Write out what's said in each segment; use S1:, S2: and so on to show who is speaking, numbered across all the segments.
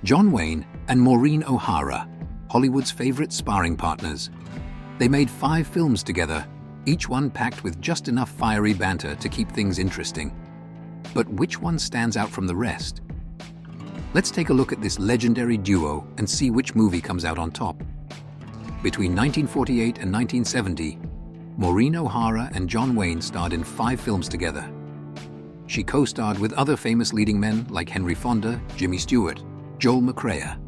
S1: John Wayne and Maureen O'Hara, Hollywood's favorite sparring partners. They made 5 films together, each one packed with just enough fiery banter to keep things interesting. But which one stands out from the rest? Let's take a look at this legendary duo and see which movie comes out on top. Between 1948 and 1970, Maureen O'Hara and John Wayne starred in 5 films together. She co-starred with other famous leading men like Henry Fonda, Jimmy Stewart, Joel McCrea.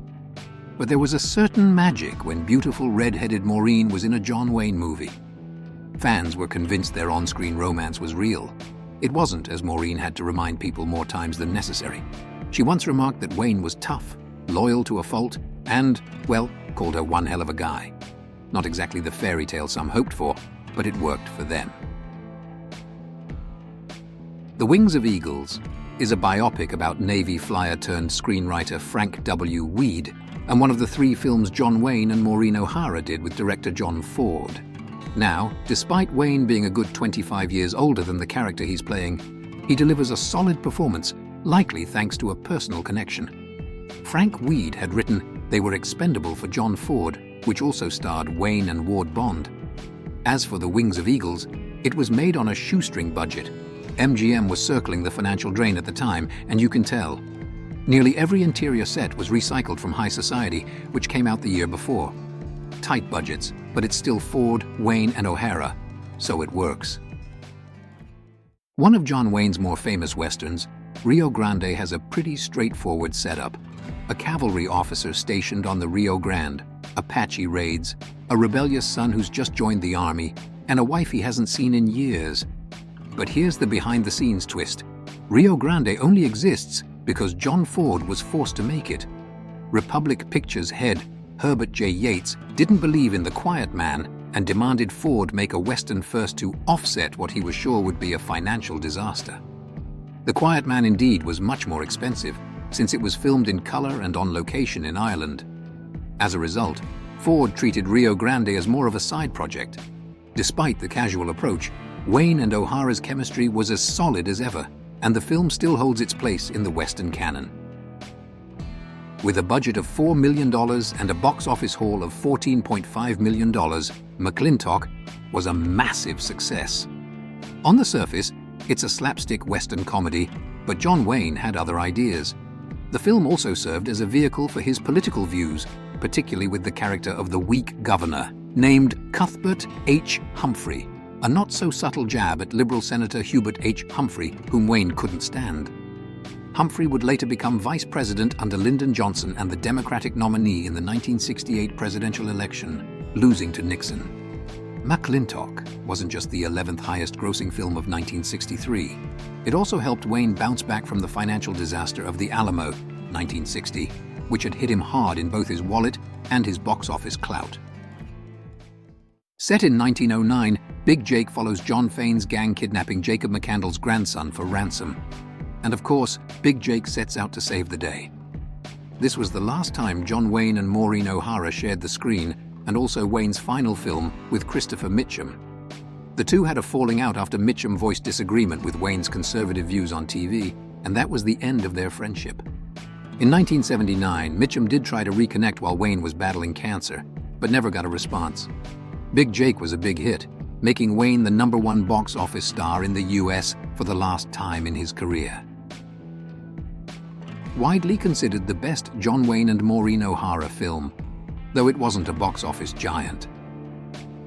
S1: But there was a certain magic when beautiful red-headed Maureen was in a John Wayne movie. Fans were convinced their on-screen romance was real. It wasn't, as Maureen had to remind people more times than necessary. She once remarked that Wayne was tough, loyal to a fault, and, well, called her one hell of a guy. Not exactly the fairy tale some hoped for, but it worked for them. The Wings of Eagles is a biopic about Navy flyer-turned-screenwriter Frank W. Weed, and one of the 3 films John Wayne and Maureen O'Hara did with director John Ford. Now, despite Wayne being a good 25 years older than the character he's playing, he delivers a solid performance, likely thanks to a personal connection. Frank Weed had written They Were Expendable for John Ford, which also starred Wayne and Ward Bond. As for The Wings of Eagles, it was made on a shoestring budget. MGM was circling the financial drain at the time, and you can tell. Nearly every interior set was recycled from High Society, which came out the year before. Tight budgets, but it's still Ford, Wayne, and O'Hara, so it works. One of John Wayne's more famous westerns, Rio Grande, has a pretty straightforward setup. A cavalry officer stationed on the Rio Grande, Apache raids, a rebellious son who's just joined the army, and a wife he hasn't seen in years. But here's the behind-the-scenes twist. Rio Grande only exists because John Ford was forced to make it. Republic Pictures head Herbert J. Yates didn't believe in The Quiet Man and demanded Ford make a Western first to offset what he was sure would be a financial disaster. The Quiet Man indeed was much more expensive, since it was filmed in color and on location in Ireland. As a result, Ford treated Rio Grande as more of a side project. Despite the casual approach, Wayne and O'Hara's chemistry was as solid as ever, and the film still holds its place in the Western canon. With a budget of $4 million and a box office haul of $14.5 million, McLintock was a massive success. On the surface, it's a slapstick Western comedy, but John Wayne had other ideas. The film also served as a vehicle for his political views, particularly with the character of the weak governor, named Cuthbert H. Humphrey, a not-so-subtle jab at Liberal Senator Hubert H. Humphrey, whom Wayne couldn't stand. Humphrey would later become vice president under Lyndon Johnson and the Democratic nominee in the 1968 presidential election, losing to Nixon. McLintock wasn't just the 11th highest-grossing film of 1963. It also helped Wayne bounce back from the financial disaster of The Alamo, 1960, which had hit him hard in both his wallet and his box office clout. Set in 1909, Big Jake follows John Fane's gang kidnapping Jacob McCandless's grandson for ransom. And of course, Big Jake sets out to save the day. This was the last time John Wayne and Maureen O'Hara shared the screen, and also Wayne's final film with Christopher Mitchum. The two had a falling out after Mitchum voiced disagreement with Wayne's conservative views on TV, and that was the end of their friendship. In 1979, Mitchum did try to reconnect while Wayne was battling cancer, but never got a response. Big Jake was a big hit, making Wayne the #1 box office star in the US for the last time in his career. Widely considered the best John Wayne and Maureen O'Hara film, though it wasn't a box office giant.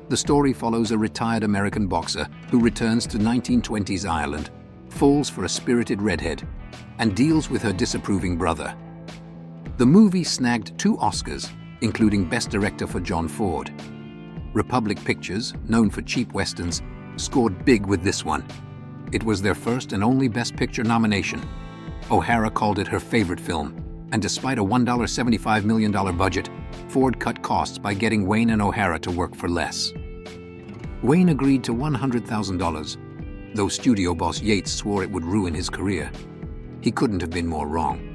S1: The story follows a retired American boxer who returns to 1920s Ireland, falls for a spirited redhead, and deals with her disapproving brother. The movie snagged 2 Oscars, including Best Director for John Ford. Republic Pictures, known for cheap westerns, scored big with this one. It was their first and only Best Picture nomination. O'Hara called it her favorite film, and despite a $1.75 million budget, Ford cut costs by getting Wayne and O'Hara to work for less. Wayne agreed to $100,000, though studio boss Yates swore it would ruin his career. He couldn't have been more wrong.